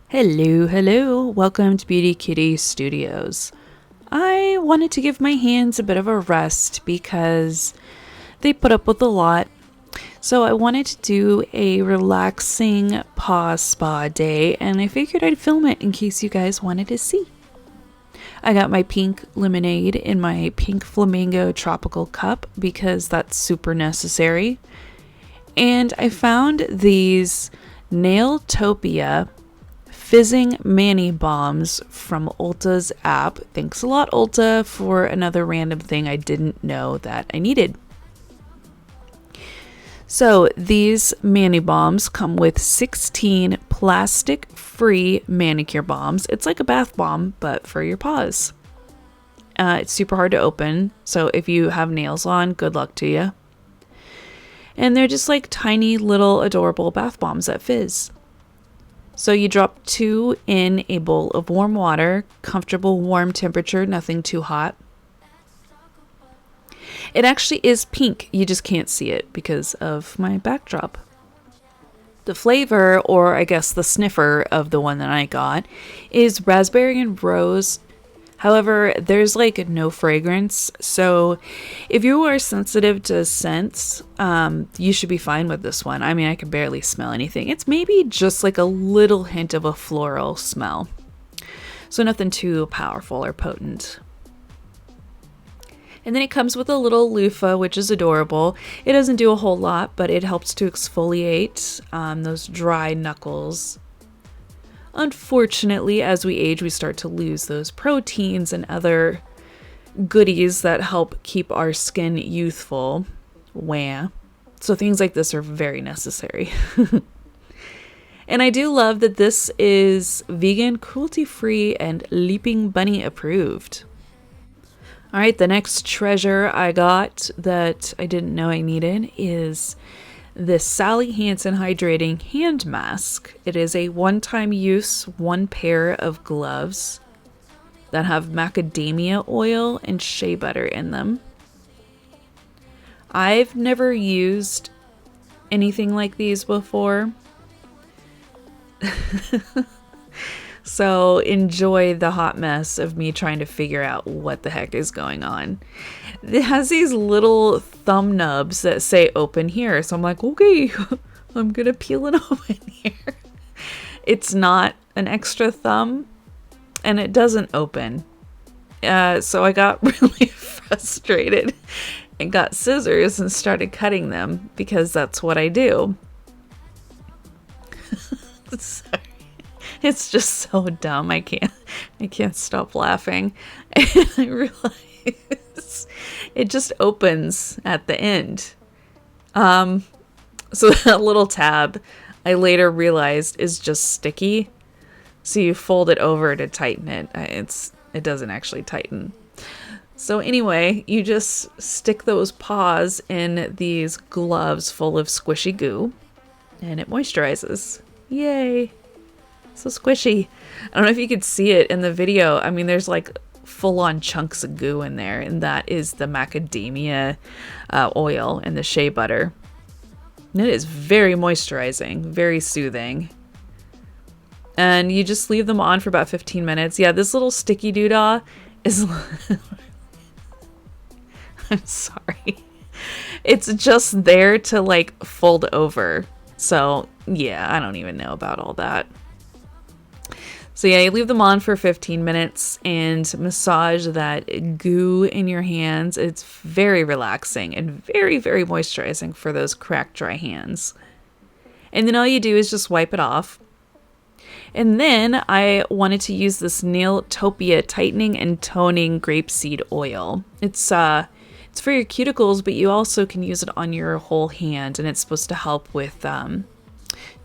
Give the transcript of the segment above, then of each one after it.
Hello. Welcome to Beauty Kitty Studios. I wanted to give my hands a bit of a rest because they put up with a lot. So I wanted to do a relaxing paw spa day, and I figured I'd film it in case you guys wanted to see. I got my pink lemonade in my pink flamingo tropical cup because that's super necessary. And I found these Nailtopia fizzing mani bombs from Ulta's app. Thanks a lot, Ulta, for another random thing I didn't know that I needed. So these mani bombs come with 16 plastic-free manicure bombs. It's like a bath bomb, but for your paws. It's super hard to open, so if you have nails on, good luck to you. And they're just like tiny little adorable bath bombs that fizz. So you drop 2 in a bowl of warm water, comfortable warm temperature, nothing too hot. It actually is pink, you just can't see it because of my backdrop. The flavor, or I guess the sniffer of the one that I got, is raspberry and rose. However, there's like no fragrance, so if you are sensitive to scents, you should be fine with this one. I mean, I can barely smell anything. It's maybe just like a little hint of a floral smell, so nothing too powerful or potent. And then it comes with a little loofah, which is adorable. It doesn't do a whole lot, but it helps to exfoliate those dry knuckles. Unfortunately, as we age, we start to lose those proteins and other goodies that help keep our skin youthful. Wah. So things like this are very necessary. And I do love that this is vegan, cruelty-free, and Leaping Bunny approved. All right, the next treasure I got that I didn't know I needed is this Sally Hansen Hydrating Hand Mask. It is a one-time use, 1 pair of gloves that have macadamia oil and shea butter in them. I've never used anything like these before. So enjoy the hot mess of me trying to figure out what the heck is going on. It has these little thumb nubs that say open here. So I'm like, okay, I'm going to peel it open here. It's not an extra thumb and it doesn't open. So I got really frustrated and got scissors and started cutting them because that's what I do. Sorry. It's just so dumb. I can't stop laughing. And I realize it just opens at the end. So that little tab, I later realized, is just sticky. So you fold it over to tighten it. It doesn't actually tighten. So anyway, you just stick those paws in these gloves full of squishy goo, and it moisturizes. Yay! So squishy. I don't know if you could see it in the video. I mean, there's like full-on chunks of goo in there, and that is the macadamia oil and the shea butter. And it is very moisturizing, very soothing. And you just leave them on for about 15 minutes. Yeah, this little sticky doodah is... I'm sorry. It's just there to like fold over. So yeah, I don't even know about all that. So yeah, you leave them on for 15 minutes and massage that goo in your hands. It's very relaxing and very, very moisturizing for those cracked, dry hands. And then all you do is just wipe it off. And then I wanted to use this Nailtopia Tightening and Toning Grapeseed Oil. It's for your cuticles, but you also can use it on your whole hand, and it's supposed to help with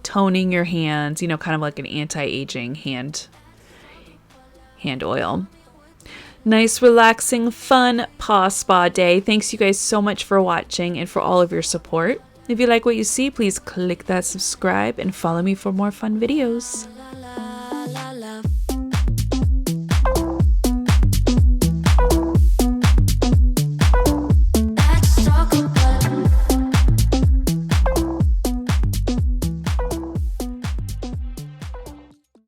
toning your hands, kind of like an anti-aging hand oil. Nice, relaxing, fun paw spa day. Thanks you guys so much for watching and for all of your support. If you like what you see, please click that subscribe and follow me for more fun videos.